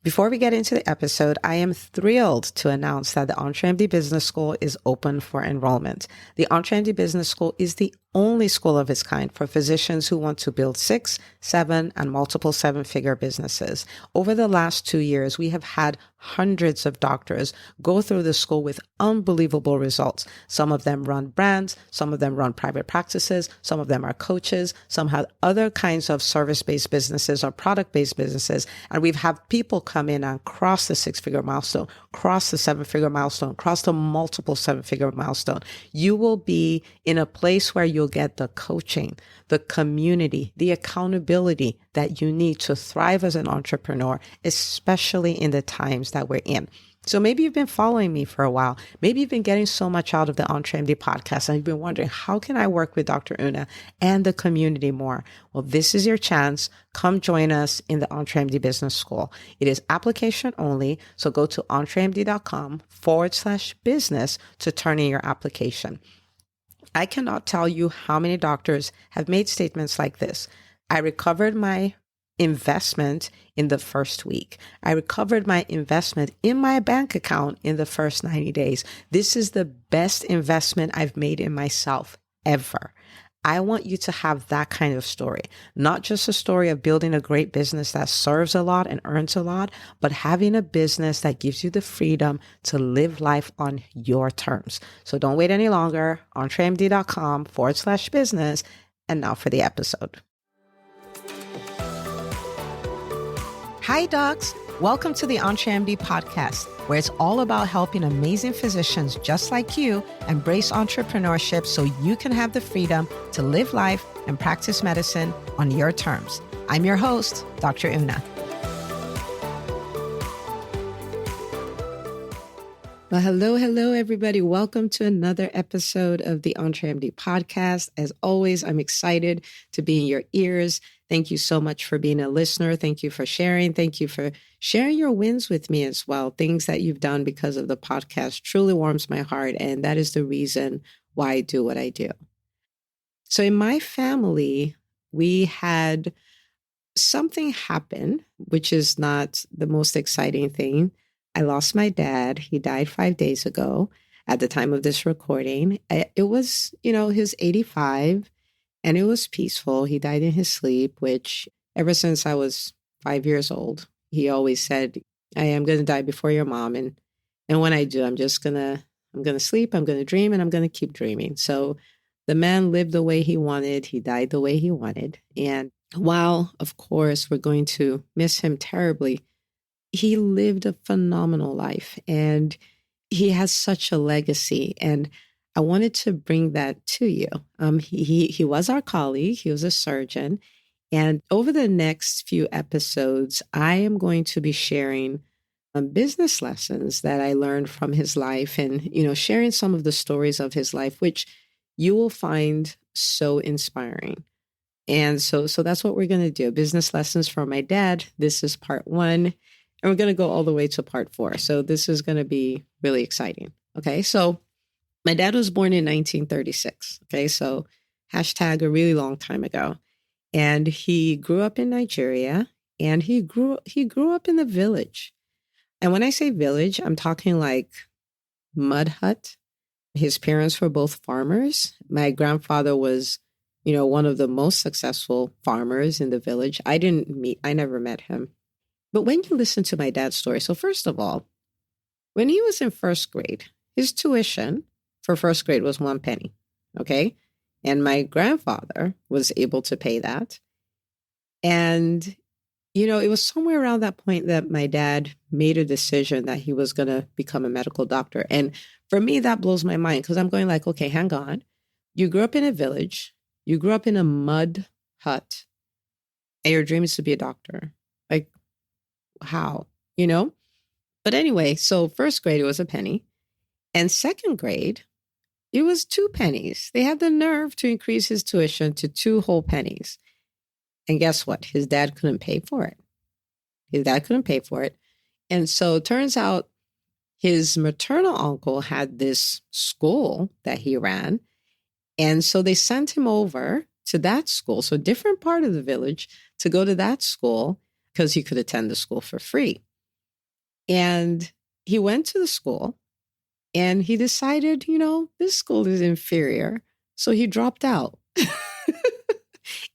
Before we get into the episode, I am thrilled to announce that the EntreMD Business School is open for enrollment. The EntreMD Business School is the only school of its kind for physicians who want to build 6, 7, and multiple 7-figure businesses. Over the last 2 years, we have had hundreds of doctors go through the school with unbelievable results. Some of them run brands, some of them run private practices, some of them are coaches, some have other kinds of service-based businesses or product-based businesses. And we've had people come in and cross the 6-figure milestone, cross the 7-figure milestone, cross the multiple 7-figure milestone. You will be in a place where you'll get the coaching, the community, the accountability that you need to thrive as an entrepreneur, especially in the times that we're in. So maybe you've been following me for a while. Maybe you've been getting so much out of the EntreMD podcast and you've been wondering, how can I work with Dr. Una and the community more? Well, this is your chance. Come join us in the EntreMD Business School. It is application only. So go to entremd.com/business to turn in your application. I cannot tell you how many doctors have made statements like this. I recovered my investment in the first week. I recovered my investment in my bank account in the first 90 days. This is the best investment I've made in myself ever. I want you to have that kind of story, not just a story of building a great business that serves a lot and earns a lot, but having a business that gives you the freedom to live life on your terms. So don't wait any longer. entremd.com/business. And now for the episode. Hi, docs. Welcome to the EntreMD Podcast, where it's all about helping amazing physicians just like you embrace entrepreneurship so you can have the freedom to live life and practice medicine on your terms. I'm your host, Dr. Una. Well, hello, everybody. Welcome to another episode of the EntreMD Podcast. As always, I'm excited to be in your ears. Thank you so much for being a listener. Thank you for sharing. Thank you for sharing your wins with me as well. Things that you've done because of the podcast truly warms my heart. And that is the reason why I do what I do. So in my family, we had something happen, which is not the most exciting thing. I lost my dad. He died 5 days ago at the time of this recording. It was, he was 85 and it was peaceful. He died in his sleep, which ever since I was 5 years old, he always said, I am going to die before your mom. And when I do, I'm going to sleep, I'm going to dream, and I'm going to keep dreaming. So the man lived the way he wanted. He died the way he wanted. And while, of course, we're going to miss him terribly, he lived a phenomenal life and he has such a legacy. And I wanted to bring that to you. He was our colleague. He was a surgeon. And over the next few episodes, I am going to be sharing business lessons that I learned from his life and, sharing some of the stories of his life, which you will find so inspiring. And so that's what we're going to do. Business lessons from my dad. This is part 1. And we're going to go all the way to part 4. So this is going to be really exciting. Okay. So my dad was born in 1936. Okay. So hashtag a really long time ago. And he grew up in Nigeria and he grew up in the village. And when I say village, I'm talking like mud hut. His parents were both farmers. My grandfather was, one of the most successful farmers in the village. I never met him. But when you listen to my dad's story, so first of all, when he was in first grade, his tuition for first grade was 1 penny. Okay. And my grandfather was able to pay that. And, it was somewhere around that point that my dad made a decision that he was going to become a medical doctor. And for me, that blows my mind because I'm going like, okay, hang on. You grew up in a village. You grew up in a mud hut. And your dream is to be a doctor. Like, how, But anyway, so first grade, it was 1 penny. And second grade, it was 2 pennies. They had the nerve to increase his tuition to 2 whole pennies. And guess what? His dad couldn't pay for it. And so it turns out his maternal uncle had this school that he ran. And so they sent him over to that school, so a different part of the village, to go to that school because he could attend the school for free. And he went to the school and he decided, this school is inferior. So he dropped out.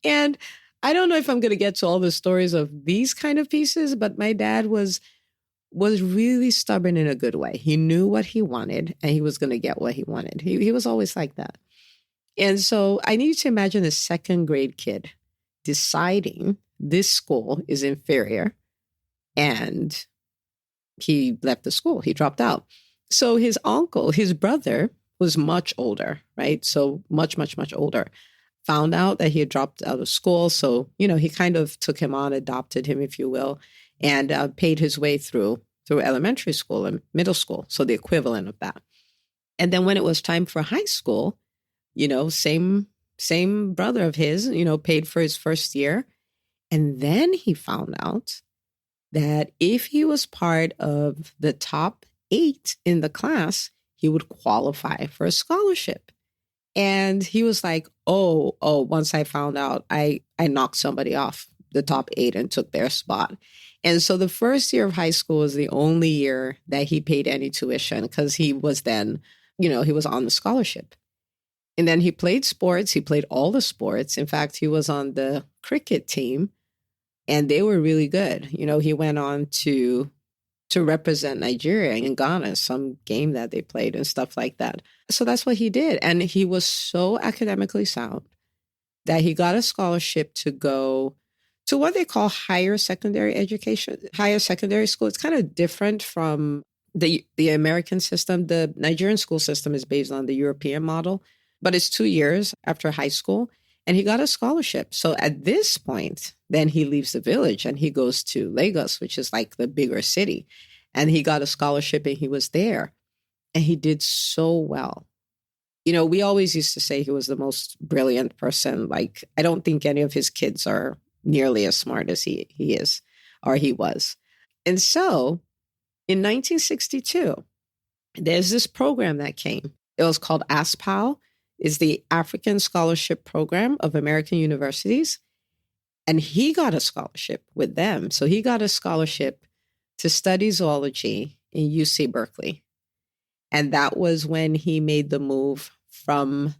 And I don't know if I'm going to get to all the stories of these kind of pieces, but my dad was really stubborn in a good way. He knew what he wanted and he was going to get what he wanted. He was always like that. And so I need you to imagine a second grade kid deciding this school is inferior, and he left the school. He dropped out. So his uncle, his brother, was much older, right? So much, much, much older. Found out that he had dropped out of school. So, he kind of took him on, adopted him, if you will, and paid his way through elementary school and middle school. So the equivalent of that. And then when it was time for high school, same brother of his, paid for his first year. And then he found out that if he was part of the top 8 in the class, he would qualify for a scholarship. And he was like, oh, once I found out, I knocked somebody off the top 8 and took their spot. And so the first year of high school was the only year that he paid any tuition because he was then, he was on the scholarship. And then he played sports. He played all the sports. In fact, he was on the cricket team and they were really good. He went on to represent Nigeria and Ghana, some game that they played and stuff like that. So that's what he did. And he was so academically sound that he got a scholarship to go to what they call higher secondary education, higher secondary school. It's kind of different from the American system. The Nigerian school system is based on the European model, but it's 2 years after high school. And he got a scholarship. So at this point, then he leaves the village and he goes to Lagos, which is like the bigger city. And he got a scholarship and he was there. And he did so well. We always used to say he was the most brilliant person. Like, I don't think any of his kids are nearly as smart as he is or he was. And so in 1962, there's this program that came. It was called ASPAL. Is the African Scholarship Program of American Universities. And he got a scholarship with them. So he got a scholarship to study zoology in UC Berkeley. And that was when he made the move from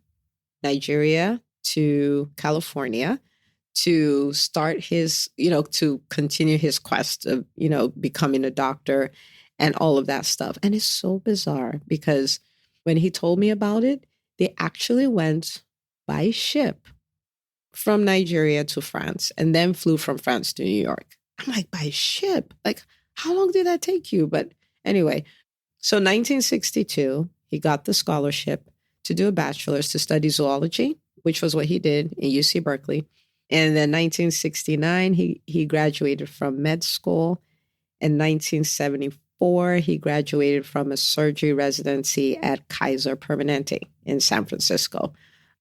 Nigeria to California to start his, to continue his quest of, becoming a doctor and all of that stuff. And it's so bizarre because when he told me about it, they actually went by ship from Nigeria to France and then flew from France to New York. I'm like, by ship? Like, how long did that take you? But anyway, so 1962, he got the scholarship to do a bachelor's to study zoology, which was what he did in UC Berkeley. And then 1969, he graduated from med school. In 1974, he graduated from a surgery residency at Kaiser Permanente in San Francisco.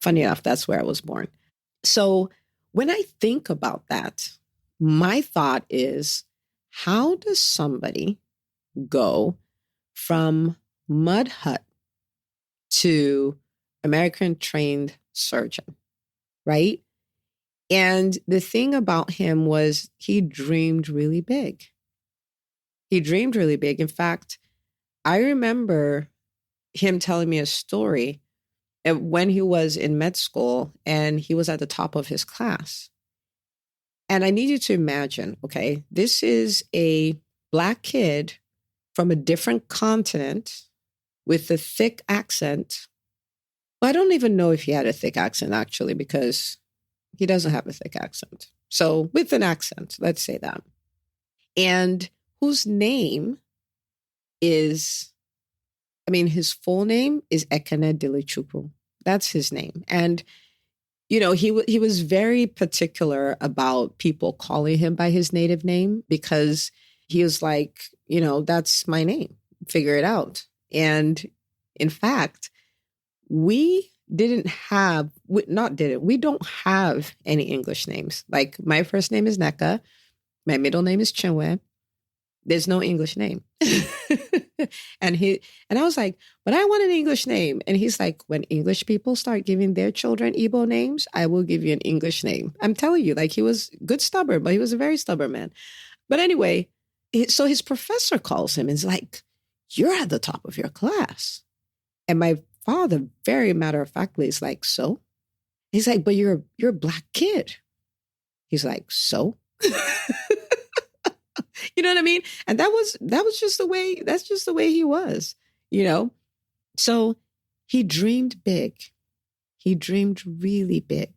Funny enough, that's where I was born. So when I think about that, my thought is, how does somebody go from mud hut to American trained surgeon, right? And the thing about him was he dreamed really big. He dreamed really big. In fact, I remember him telling me a story when he was in med school and he was at the top of his class. And I need you to imagine, okay, this is a Black kid from a different continent with a thick accent. Well, I don't even know if he had a thick accent, actually, because he doesn't have a thick accent. So with an accent, let's say that. And whose name is, his full name is Ekene Dilichukwu. That's his name. And, he was very particular about people calling him by his native name because he was like, that's my name. Figure it out. And in fact, we don't have any English names. Like, my first name is Neka. My middle name is Chineme. There's no English name. And I was like, but I want an English name. And he's like, when English people start giving their children Igbo names, I will give you an English name. I'm telling you, like, he was good stubborn, but he was a very stubborn man. But anyway, So his professor calls him and is like, you're at the top of your class. And my father, very matter of factly, is like, so? He's like, but you're a black kid. He's like, so? You know what I mean? And that's just the way he was, you know? So he dreamed big. He dreamed really big.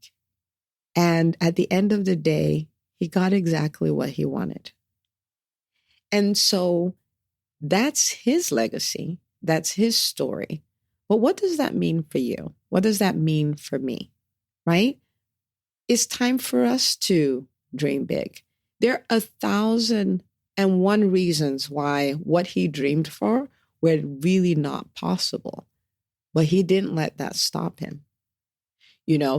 And at the end of the day, he got exactly what he wanted. And so that's his legacy. That's his story. But what does that mean for you? What does that mean for me? Right? It's time for us to dream big. There are 1,001 reasons why what he dreamed for were really not possible. But he didn't let that stop him.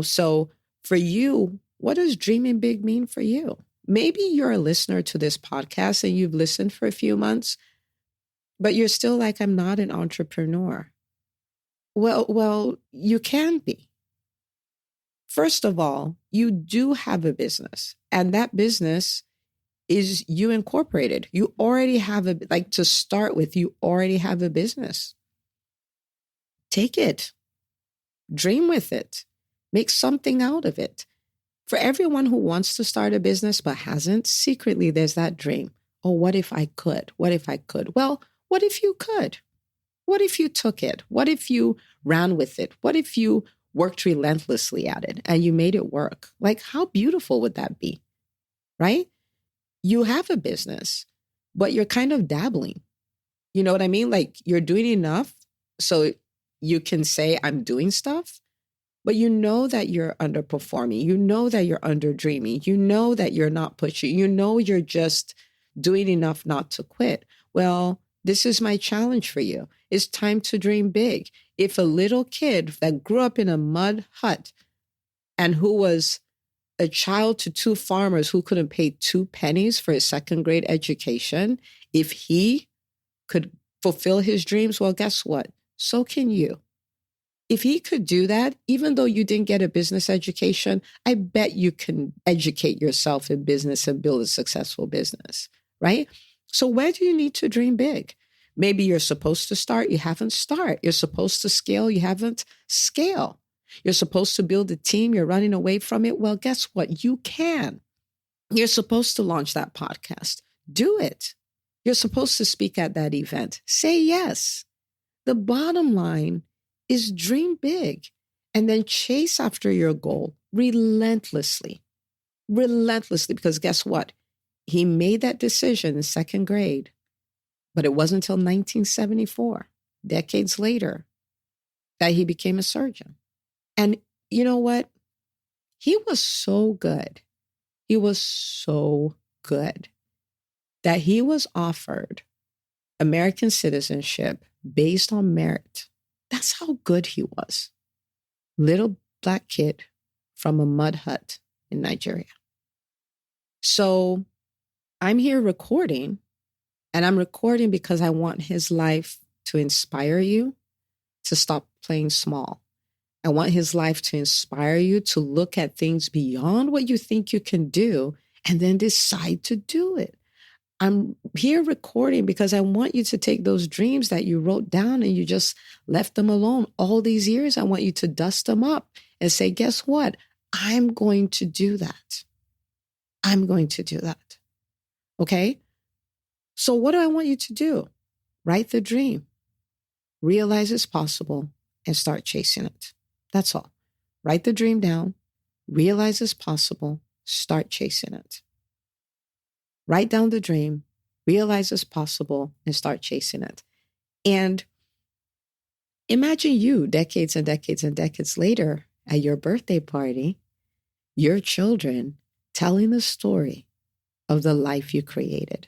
So for you, what does dreaming big mean for you? Maybe you're a listener to this podcast and you've listened for a few months, but you're still like, I'm not an entrepreneur. Well, you can be. First of all, you do have a business, and that business is you incorporated. You already have to start with, you already have a business. Take it, dream with it, make something out of it. For everyone who wants to start a business but hasn't, secretly there's that dream. Oh, what if I could? What if I could? Well, what if you could? What if you took it? What if you ran with it? What if you worked relentlessly at it and you made it work? Like, how beautiful would that be? Right? You have a business, but you're kind of dabbling. You know what I mean? Like, you're doing enough so you can say, I'm doing stuff, but you know that you're underperforming. You know that you're under dreaming. You know that you're not pushing. You know you're just doing enough not to quit. Well, this is my challenge for you. It's time to dream big. If a little kid that grew up in a mud hut and who was a child to two farmers who couldn't pay 2 pennies for his second grade education, if he could fulfill his dreams, well, guess what? So can you. If he could do that, even though you didn't get a business education, I bet you can educate yourself in business and build a successful business, right? So where do you need to dream big? Maybe you're supposed to start, you haven't start. You're supposed to scale, you haven't scale. You're supposed to build a team, you're running away from it. Well, guess what? You can. You're supposed to launch that podcast. Do it. You're supposed to speak at that event. Say yes. The bottom line is dream big and then chase after your goal relentlessly. Relentlessly, because guess what? He made that decision in second grade, but it wasn't until 1974, decades later, that he became a surgeon. And you know what? He was so good. He was so good that he was offered American citizenship based on merit. That's how good he was. Little black kid from a mud hut in Nigeria. So I'm here recording, and I'm recording because I want his life to inspire you to stop playing small. I want his life to inspire you to look at things beyond what you think you can do and then decide to do it. I'm here recording because I want you to take those dreams that you wrote down and you just left them alone all these years. I want you to dust them up and say, guess what? I'm going to do that. I'm going to do that. Okay? So what do I want you to do? Write the dream, realize it's possible, and start chasing it. That's all. Write the dream down, realize it's possible, start chasing it. Write down the dream, realize it's possible, and start chasing it. And imagine you decades and decades and decades later at your birthday party, your children telling the story of the life you created.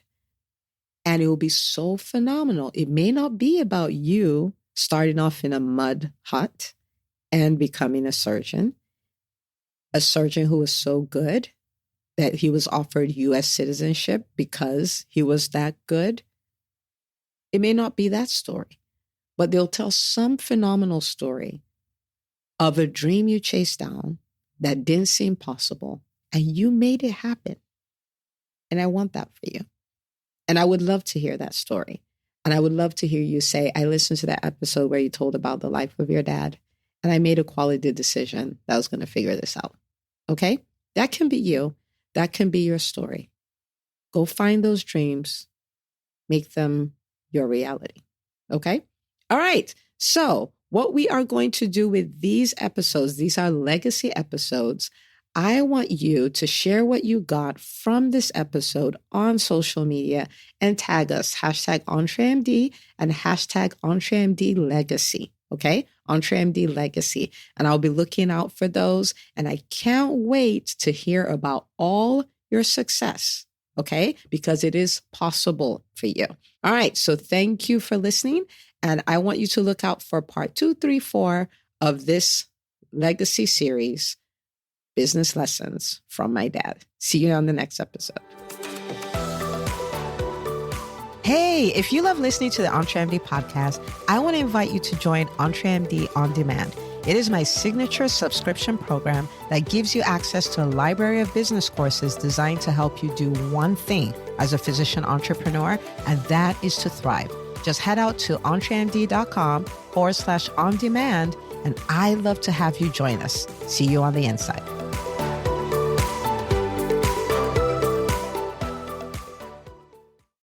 And it will be so phenomenal. It may not be about you starting off in a mud hut and becoming a surgeon who was so good that he was offered U.S. citizenship because he was that good. It may not be that story, but they'll tell some phenomenal story of a dream you chased down that didn't seem possible, and you made it happen. And I want that for you. And I would love to hear that story. And I would love to hear you say, I listened to that episode where you told about the life of your dad, and I made a quality decision that I was going to figure this out. Okay? That can be you. That can be your story. Go find those dreams, make them your reality. Okay? All right. So what we are going to do with these episodes, these are legacy episodes. I want you to share what you got from this episode on social media and tag us, hashtag EntreMD and hashtag EntreMD Legacy. Okay? EntreMD Legacy. And I'll be looking out for those. And I can't wait to hear about all your success. Okay? Because it is possible for you. All right. So thank you for listening. And I want you to look out for part 2, 3, 4 of this legacy series, Business Lessons from My Dad. See you on the next episode. Hey, if you love listening to the EntreMD podcast, I want to invite you to join EntreMD On Demand. It is my signature subscription program that gives you access to a library of business courses designed to help you do one thing as a physician entrepreneur, and that is to thrive. Just head out to EntreMD.com/on-demand, and I'd love to have you join us. See you on the inside.